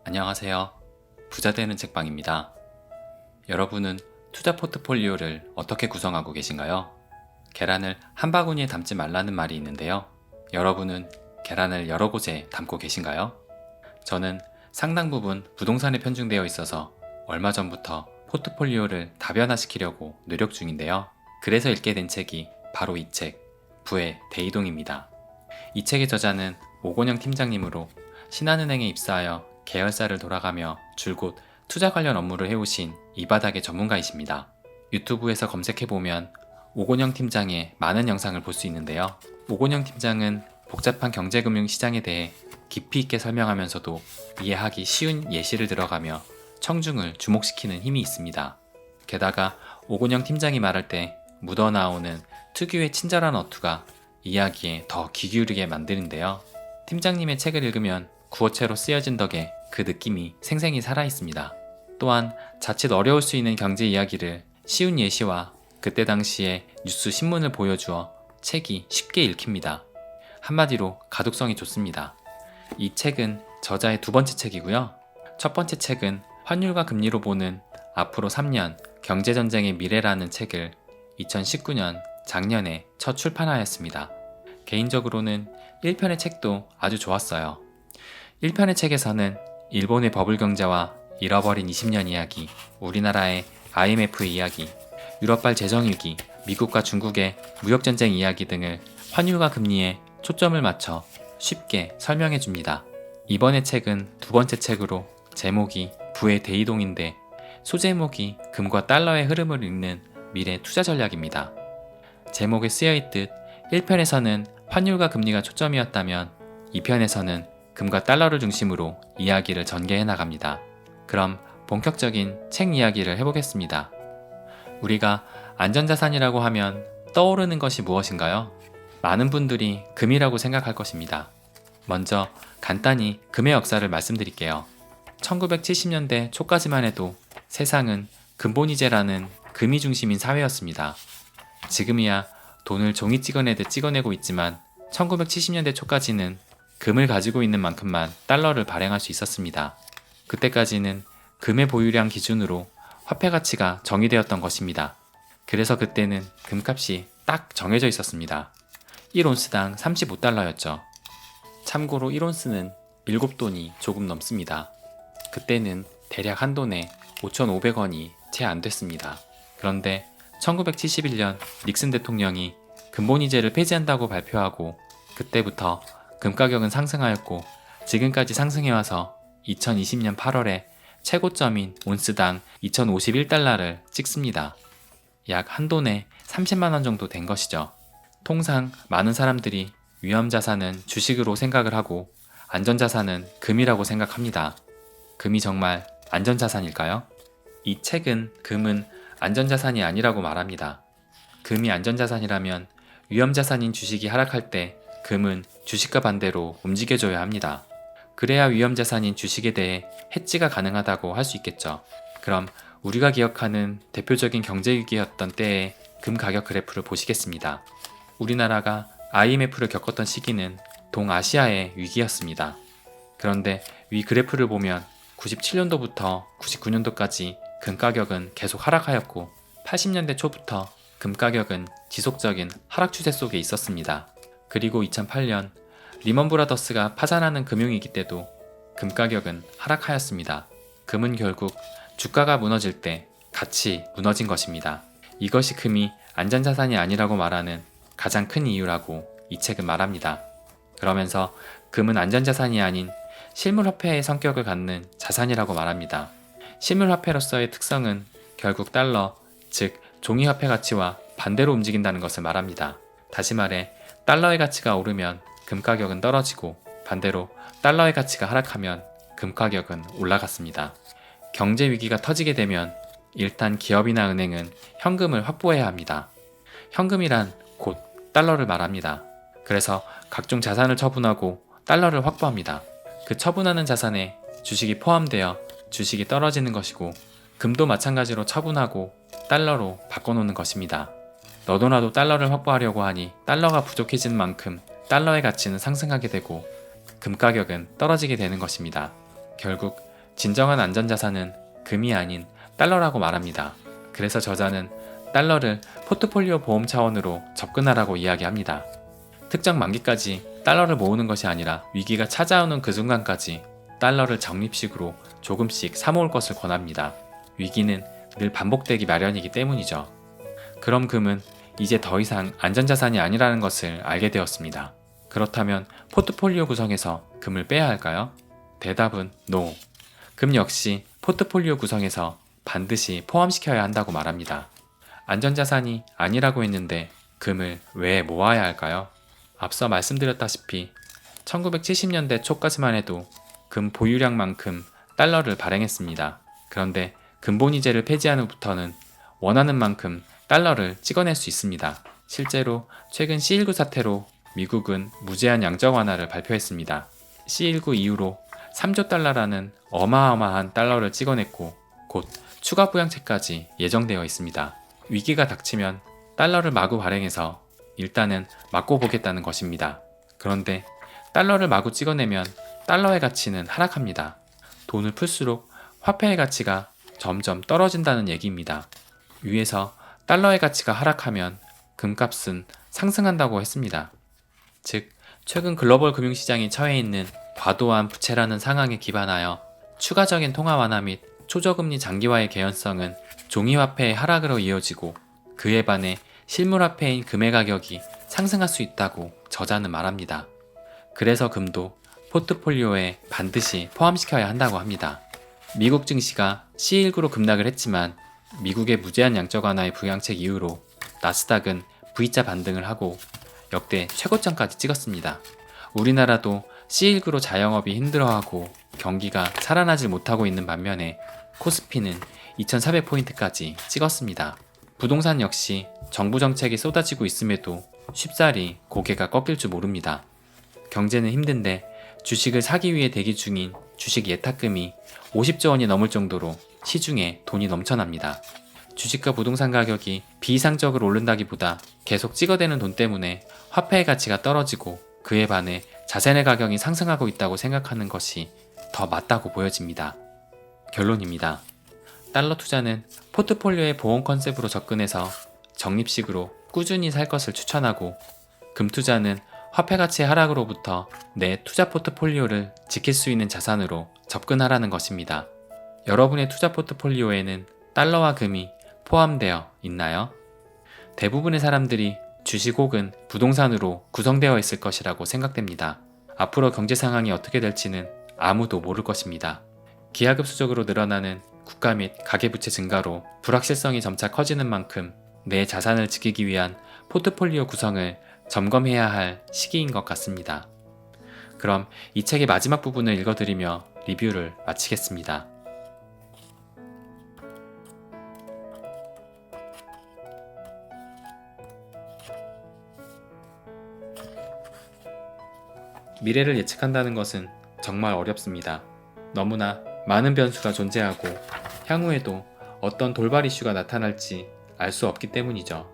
안녕하세요. 부자되는 책방입니다. 여러분은 투자 포트폴리오를 어떻게 구성하고 계신가요? 계란을 한 바구니에 담지 말라는 말이 있는데요. 여러분은 계란을 여러 곳에 담고 계신가요? 저는 상당 부분 부동산에 편중되어 있어서 얼마 전부터 포트폴리오를 다변화시키려고 노력 중인데요. 그래서 읽게 된 책이 바로 이 책, 부의 대이동입니다. 이 책의 저자는 오건영 팀장님으로 신한은행에 입사하여 계열사를 돌아가며 줄곧 투자 관련 업무를 해오신 이 바닥의 전문가이십니다. 유튜브에서 검색해보면 오건영 팀장의 많은 영상을 볼 수 있는데요. 오건영 팀장은 복잡한 경제금융시장에 대해 깊이 있게 설명하면서도 이해하기 쉬운 예시를 들어가며 청중을 주목시키는 힘이 있습니다. 게다가 오건영 팀장이 말할 때 묻어나오는 특유의 친절한 어투가 이야기에 더 귀 기울이게 만드는데요. 팀장님의 책을 읽으면 구어체로 쓰여진 덕에 그 느낌이 생생히 살아있습니다. 또한 자칫 어려울 수 있는 경제 이야기를 쉬운 예시와 그때 당시의 뉴스 신문을 보여주어 책이 쉽게 읽힙니다. 한마디로 가독성이 좋습니다. 이 책은 저자의 두 번째 책이고요. 첫 번째 책은 환율과 금리로 보는 앞으로 3년 경제전쟁의 미래라는 책을 2019년 작년에 첫 출판하였습니다. 개인적으로는 1편의 책도 아주 좋았어요. 1편의 책에서는 일본의 버블 경제와 잃어버린 20년 이야기, 우리나라의 IMF 이야기, 유럽발 재정위기, 미국과 중국의 무역전쟁 이야기 등을 환율과 금리에 초점을 맞춰 쉽게 설명해 줍니다. 이번의 책은 두 번째 책으로 제목이 부의 대이동인데 소제목이 금과 달러의 흐름을 읽는 미래 투자 전략입니다. 제목에 쓰여있듯 1편에서는 환율과 금리가 초점이었다면 2편에서는 금과 달러를 중심으로 이야기를 전개해 나갑니다. 그럼 본격적인 책 이야기를 해보겠습니다. 우리가 안전자산이라고 하면 떠오르는 것이 무엇인가요? 많은 분들이 금이라고 생각할 것입니다. 먼저 간단히 금의 역사를 말씀드릴게요. 1970년대 초까지만 해도 세상은 금본위제라는 금이 중심인 사회였습니다. 지금이야 돈을 종이 찍어내듯 찍어내고 있지만 1970년대 초까지는 금을 가지고 있는 만큼만 달러를 발행할 수 있었습니다. 그때까지는 금의 보유량 기준으로 화폐 가치가 정의되었던 것입니다. 그래서 그때는 금값이 딱 정해져 있었습니다. 1온스당 35달러였죠. 참고로 1온스는 7돈이 조금 넘습니다. 그때는 대략 한 돈에 5,500원이 채 안 됐습니다. 그런데 1971년 닉슨 대통령이 금본위제를 폐지한다고 발표하고 그때부터 금 가격은 상승하였고 지금까지 상승해와서 2020년 8월에 최고점인 온스당 2,051달러를 찍습니다. 약 한 돈에 30만원 정도 된 것이죠. 통상 많은 사람들이 위험자산은 주식으로 생각을 하고 안전자산은 금이라고 생각합니다. 금이 정말 안전자산일까요? 이 책은 금은 안전자산이 아니라고 말합니다. 금이 안전자산이라면 위험자산인 주식이 하락할 때 금은 주식과 반대로 움직여줘야 합니다. 그래야 위험자산인 주식에 대해 해지가 가능하다고 할 수 있겠죠. 그럼 우리가 기억하는 대표적인 경제위기였던 때의 금 가격 그래프를 보시겠습니다. 우리나라가 IMF를 겪었던 시기는 동아시아의 위기였습니다. 그런데 위 그래프를 보면 97년도부터 99년도까지 금 가격은 계속 하락하였고 80년대 초부터 금 가격은 지속적인 하락 추세 속에 있었습니다. 그리고 2008년 리먼 브라더스가 파산하는 금융위기 때도 금 가격은 하락하였습니다. 금은 결국 주가가 무너질 때 같이 무너진 것입니다. 이것이 금이 안전자산이 아니라고 말하는 가장 큰 이유라고 이 책은 말합니다. 그러면서 금은 안전자산이 아닌 실물화폐의 성격을 갖는 자산이라고 말합니다. 실물화폐로서의 특성은 결국 달러, 즉 종이화폐 가치와 반대로 움직인다는 것을 말합니다. 다시 말해 달러의 가치가 오르면 금 가격은 떨어지고 반대로 달러의 가치가 하락하면 금 가격은 올라갔습니다. 경제 위기가 터지게 되면 일단 기업이나 은행은 현금을 확보해야 합니다. 현금이란 곧 달러를 말합니다. 그래서 각종 자산을 처분하고 달러를 확보합니다. 그 처분하는 자산에 주식이 포함되어 주식이 떨어지는 것이고 금도 마찬가지로 처분하고 달러로 바꿔놓는 것입니다. 너도나도 달러를 확보하려고 하니 달러가 부족해지는 만큼 달러의 가치는 상승하게 되고 금 가격은 떨어지게 되는 것입니다. 결국 진정한 안전자산은 금이 아닌 달러라고 말합니다. 그래서 저자는 달러를 포트폴리오 보험 차원으로 접근하라고 이야기합니다. 특정 만기까지 달러를 모으는 것이 아니라 위기가 찾아오는 그 순간까지 달러를 적립식으로 조금씩 사모을 것을 권합니다. 위기는 늘 반복되기 마련이기 때문이죠. 그럼 금은 이제 더 이상 안전자산이 아니라는 것을 알게 되었습니다. 그렇다면 포트폴리오 구성에서 금을 빼야 할까요? 대답은 NO. 금 역시 포트폴리오 구성에서 반드시 포함시켜야 한다고 말합니다. 안전자산이 아니라고 했는데 금을 왜 모아야 할까요? 앞서 말씀드렸다시피 1970년대 초까지만 해도 금 보유량만큼 달러를 발행했습니다. 그런데 금본위제를 폐지한 후부터는 원하는 만큼 달러를 찍어낼 수 있습니다. 실제로 최근 C19 사태로 미국은 무제한 양적 완화를 발표했습니다. C19 이후로 3조 달러라는 어마어마한 달러를 찍어냈고 곧 추가 부양책까지 예정되어 있습니다. 위기가 닥치면 달러를 마구 발행해서 일단은 맞고 보겠다는 것입니다. 그런데 달러를 마구 찍어내면 달러의 가치는 하락합니다. 돈을 풀수록 화폐의 가치가 점점 떨어진다는 얘기입니다. 위에서 달러의 가치가 하락하면 금값은 상승한다고 했습니다. 즉, 최근 글로벌 금융시장이 처해 있는 과도한 부채라는 상황에 기반하여 추가적인 통화 완화 및 초저금리 장기화의 개연성은 종이화폐의 하락으로 이어지고 그에 반해 실물화폐인 금의 가격이 상승할 수 있다고 저자는 말합니다. 그래서 금도 포트폴리오에 반드시 포함시켜야 한다고 합니다. 미국 증시가 C19로 급락을 했지만 미국의 무제한 양적 완화의 부양책 이후로 나스닥은 V자 반등을 하고 역대 최고점까지 찍었습니다. 우리나라도 C19로 자영업이 힘들어하고 경기가 살아나질 못하고 있는 반면에 코스피는 2400포인트까지 찍었습니다. 부동산 역시 정부 정책이 쏟아지고 있음에도 쉽사리 고개가 꺾일 줄 모릅니다. 경제는 힘든데 주식을 사기 위해 대기 중인 주식 예탁금이 50조 원이 넘을 정도로 시중에 돈이 넘쳐납니다. 주식과 부동산 가격이 비이상적으로 오른다기보다 계속 찍어대는 돈 때문에 화폐의 가치가 떨어지고 그에 반해 자산의 가격이 상승하고 있다고 생각하는 것이 더 맞다고 보여집니다. 결론입니다. 달러 투자는 포트폴리오의 보험 컨셉으로 접근해서 적립식으로 꾸준히 살 것을 추천하고 금 투자는 화폐 가치의 하락으로부터 내 투자 포트폴리오를 지킬 수 있는 자산으로 접근하라는 것입니다. 여러분의 투자 포트폴리오에는 달러와 금이 포함되어 있나요? 대부분의 사람들이 주식 혹은 부동산으로 구성되어 있을 것이라고 생각됩니다. 앞으로 경제 상황이 어떻게 될지는 아무도 모를 것입니다. 기하급수적으로 늘어나는 국가 및 가계부채 증가로 불확실성이 점차 커지는 만큼 내 자산을 지키기 위한 포트폴리오 구성을 점검해야 할 시기인 것 같습니다. 그럼 이 책의 마지막 부분을 읽어드리며 리뷰를 마치겠습니다. 미래를 예측한다는 것은 정말 어렵습니다. 너무나 많은 변수가 존재하고 향후에도 어떤 돌발 이슈가 나타날지 알 수 없기 때문이죠.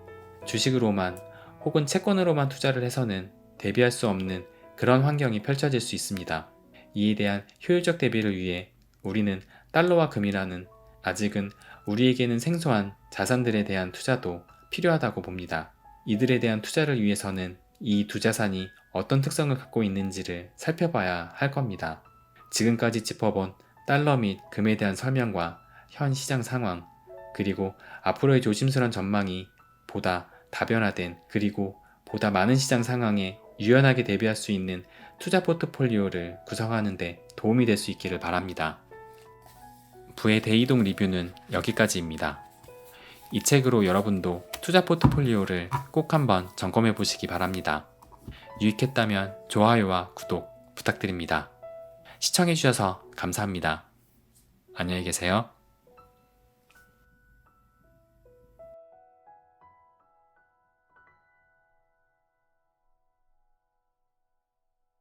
주식으로만 혹은 채권으로만 투자를 해서는 대비할 수 없는 그런 환경이 펼쳐질 수 있습니다. 이에 대한 효율적 대비를 위해 우리는 달러와 금이라는 아직은 우리에게는 생소한 자산들에 대한 투자도 필요하다고 봅니다. 이들에 대한 투자를 위해서는 이 두 자산이 어떤 특성을 갖고 있는지를 살펴봐야 할 겁니다. 지금까지 짚어본 달러 및 금에 대한 설명과 현 시장 상황, 그리고 앞으로의 조심스러운 전망이 보다 다변화된 그리고 보다 많은 시장 상황에 유연하게 대비할 수 있는 투자 포트폴리오를 구성하는 데 도움이 될 수 있기를 바랍니다. 부의 대이동 리뷰는 여기까지입니다. 이 책으로 여러분도 투자 포트폴리오를 꼭 한번 점검해 보시기 바랍니다. 유익했다면 좋아요와 구독 부탁드립니다. 시청해주셔서 감사합니다. 안녕히 계세요.